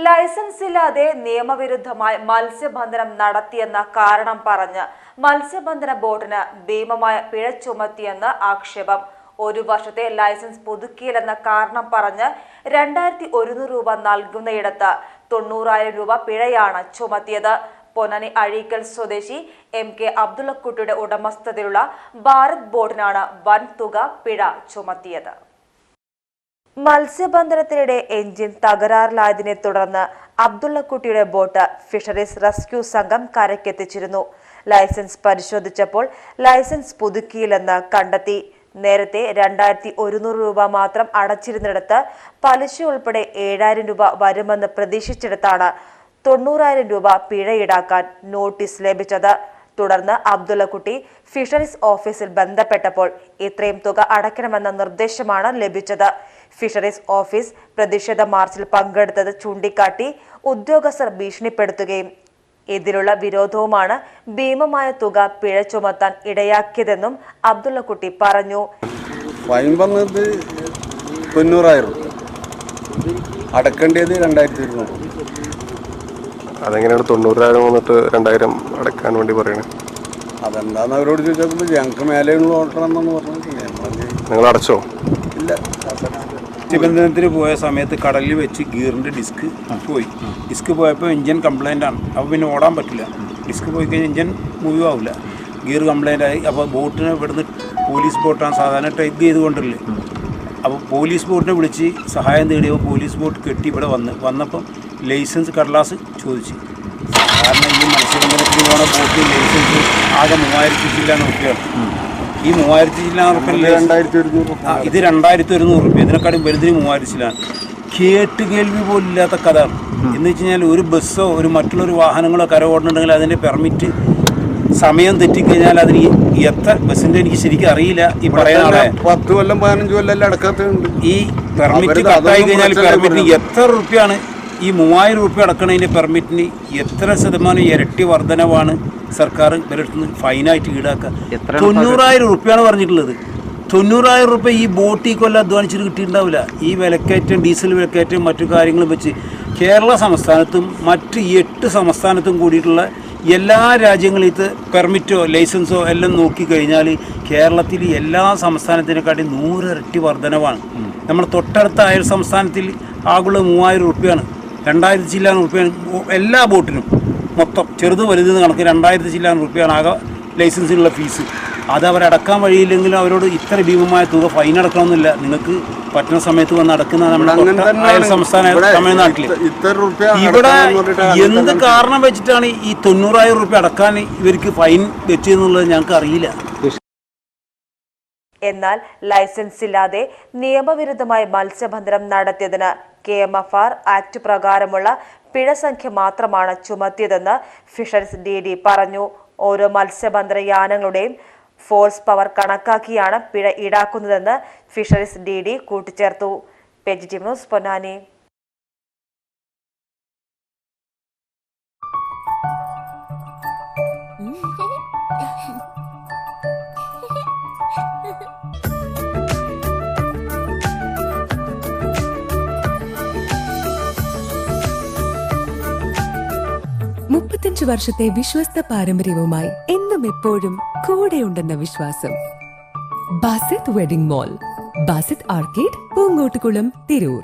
Licence ഇല്ലാതെ നിയമവിരുദ്ധമായി മത്സ്യബന്ധനം നടത്തിയെന്ന കാരണം പറഞ്ഞ് മത്സ്യബന്ധന ബോട്ടിന് ഭീമമായ പിഴ ചുമത്തിയെന്ന് ആക്ഷേപം. 1 വർഷത്തെ ലൈസൻസ് പുതുക്കിയില്ലെന്ന കാരണം പറഞ്ഞ് 2100 രൂപ നൽകുന്നയിടത്ത് 90,000 രൂപ പിഴയാണ് ചുമത്തിയത്. പൊന്നാനി അഴീക്കൽ സ്വദേശി MK അബ്ദുള്ളക്കുട്ടിയുടെ ഉടമസ്ഥതയിലുള്ള ഭാരത് ബോട്ടിനാണ് വൻ തുക പിഴ ചുമത്തിയത്. മത്സ്യബന്ധനത്തിനിടെ എഞ്ചിൻ തകരാറിലായതിനെ തുടർന്ന് അബ്ദുള്ളക്കുട്ടിയുടെ ബോട്ട് ഫിഷറീസ് റെസ്ക്യൂ സംഘം കരയ്ക്കെത്തിച്ചിരുന്നു. ലൈസൻസ് പരിശോധിച്ചപ്പോൾ ലൈസൻസ് പുതുക്കിയില്ലെന്ന് കണ്ടെത്തി. നേരത്തെ 2100 രൂപ മാത്രം അടച്ചിരുന്നിടത്ത് പലിശ ഉൾപ്പെടെ 7000 രൂപ വരുമെന്ന് പ്രതീക്ഷിച്ചെടുത്താണ് 90,000 രൂപ പിഴ ഈടാക്കാൻ നോട്ടീസ് ലഭിച്ചത്. തുടർന്ന് അബ്ദുള്ളക്കുട്ടി ഫിഷറീസ് ഓഫീസിൽ ബന്ധപ്പെട്ടപ്പോൾ ഇത്രയും തുക അടയ്ക്കണമെന്ന നിർദ്ദേശമാണ് ലഭിച്ചത്. ഫിഷറീസ് ഓഫീസ് പ്രതിഷേധ മാർച്ചിൽ പങ്കെടുത്തത് ചൂണ്ടിക്കാട്ടി ഉദ്യോഗസ്ഥർ ഭീഷണിപ്പെടുത്തുകയും ഇതിലുള്ള വിരോധവുമാണ് ഭീമമായ തുക പിഴ ചുമത്താൻ ഇടയാക്കിയതെന്നും അബ്ദുള്ളക്കുട്ടി പറഞ്ഞു. ഫൈൻ വന്നത് 90,000, അടക്കേണ്ടത് 2200. അതെങ്ങനെയാണ് 90,000 വന്നിട്ട് 2000 അടക്കാൻ വേണ്ടി പറയണേ? അതെന്താന്ന് അവരോട് ചോദിച്ചപ്പോൾ ഞങ്ങൾക്ക് മേലെയുള്ള ഓർഡർ എന്നാണ് പറഞ്ഞത്. നിങ്ങൾ അടച്ചോ? ഇല്ല. മത്സ്യബന്ധനത്തിന് പോയ സമയത്ത് കടലിൽ വെച്ച് ഗിയറിൻ്റെ ഡിസ്ക് പോയി. ഡിസ്ക് പോയപ്പോൾ എഞ്ചിൻ കംപ്ലൈൻ്റ് ആണ്. അപ്പോൾ പിന്നെ ഓടാൻ പറ്റില്ല. ഡിസ്ക് പോയി കഴിഞ്ഞാൽ എഞ്ചിൻ മൂവ് ആവില്ല. ഗിയർ കംപ്ലൈൻ്റ് ആയി. അപ്പോൾ ബോട്ടിന് ഇവിടുന്ന് പോലീസ് ബോട്ടാണ് സാധാരണ ടൈപ്പ് ചെയ്തുകൊണ്ടല്ലേ. അപ്പോൾ പോലീസ് ബോട്ടിനെ വിളിച്ച് സഹായം തേടിയപ്പോൾ പോലീസ് ബോട്ട് കെട്ടി ഇവിടെ വന്നപ്പം ലൈസൻസ് കടലാസ് ചോദിച്ചു. സാധാരണ ഈ മത്സ്യബന്ധനത്തിന് പോണ ബോട്ടിൽ ലൈസൻസ് ആകെ 3000 ചില്ലാണ് റുപ്യാണ്. ഈ 3000 ചില്ലാണ് റുപ്യ ഇത് 2100 റുപ്യ. ഇതിനെക്കാളും വലുതിന് 3000 ചില്ലാണ്. കേട്ട് കേൾവി പോലും ഇല്ലാത്ത കഥയാണ്. എന്ന് വെച്ച് കഴിഞ്ഞാൽ ഒരു ബസ്സോ ഒരു മറ്റുള്ളൊരു വാഹനങ്ങളോ കര ഓടണമെങ്കിൽ അതിൻ്റെ പെർമിറ്റ് സമയം തെറ്റിക്കഴിഞ്ഞാൽ അതിന് എത്ര ബസ്സിൻ്റെ എനിക്ക് ശരിക്കും അറിയില്ല. ഈ പറയുന്ന 10 കൊല്ലം 15 കൊല്ലം അടക്കാത്തുണ്ട്. ഈ പെർമിറ്റ് കട്ടായി കഴിഞ്ഞാൽ പെർമിറ്റിന് എത്ര റുപ്യാണ്? ഈ 3000 റുപ്യ അടക്കണതിൻ്റെ പെർമിറ്റിന് എത്ര ശതമാനം ഇരട്ടി വർധനവാണ് സർക്കാർ ഇവരുടെ ഫൈനായിട്ട് ഈടാക്കുക? 90,000 റുപ്യാണ് പറഞ്ഞിട്ടുള്ളത്. 90,000 റുപ്യ ഈ ബോട്ടിൽ കൊല്ലം അധ്വാനിച്ചിട്ട് കിട്ടിയിട്ടുണ്ടാവില്ല. ഈ വിലക്കയറ്റം, ഡീസൽ വിലക്കയറ്റം, മറ്റു കാര്യങ്ങളും വെച്ച് കേരള സംസ്ഥാനത്തും മറ്റ് 8 സംസ്ഥാനത്തും കൂടിയിട്ടുള്ള എല്ലാ രാജ്യങ്ങളിലത്തെ പെർമിറ്റോ ലൈസൻസോ എല്ലാം നോക്കിക്കഴിഞ്ഞാൽ കേരളത്തിൽ എല്ലാ സംസ്ഥാനത്തിനെക്കാട്ടി 100 ഇരട്ടി വർധനവാണ്. നമ്മൾ തൊട്ടടുത്ത അയൽ സംസ്ഥാനത്തിൽ ആകുള്ള 3000 റുപ്യാണ്. 2000 ചില്ലാൻ റുപ്യാണ് എല്ലാ ബോട്ടിനും മൊത്തം ചെറുത് വലുതെന്ന് കണക്ക് 2000 ചില്ലാൻ റുപ്യാണ് ആകെ ലൈസൻസിനുള്ള ഫീസ്. അത് അവരടക്കാൻ വഴിയില്ലെങ്കിലും അവരോട് ഇത്ര ഭീമമായ തുക ഫൈൻ അടക്കണമെന്നില്ല. നിങ്ങൾക്ക് പറ്റുന്ന സമയത്ത് വന്ന് അടക്കുന്ന നമ്മുടെ അയൽ സംസ്ഥാന തമിഴ്നാട്ടിൽ ഇവിടെ എന്ത് കാരണം വെച്ചിട്ടാണ് ഈ 90,000 റുപ്യ അടക്കാൻ ഇവർക്ക് ഫൈൻ വെച്ചതെന്നുള്ളത് ഞങ്ങൾക്ക് അറിയില്ല. എന്നാൽ ലൈസൻസ് ഇല്ലാതെ നിയമവിരുദ്ധമായി മത്സ്യബന്ധനം നടത്തിയതിന് KMFR ആക്ട് പ്രകാരമുള്ള പിഴ സംഖ്യ മാത്രമാണ് ചുമത്തിയതെന്ന് ഫിഷറീസ് DD പറഞ്ഞു. ഓരോ മത്സ്യബന്ധന യാനങ്ങളുടെയും ഫോഴ്സ് പവർ കണക്കാക്കിയാണ് പിഴ ഈടാക്കുന്നതെന്ന് ഫിഷറീസ് DD കൂട്ടിച്ചേർത്തു. PGTV news Ponnani. വർഷത്തെ വിശ്വസ്ത പാരമ്പര്യവുമായി എന്നും എപ്പോഴും കൂടെയുണ്ടെന്ന വിശ്വാസം. Basith wedding mall, Basith arcade, Poongottukulam, Tirur.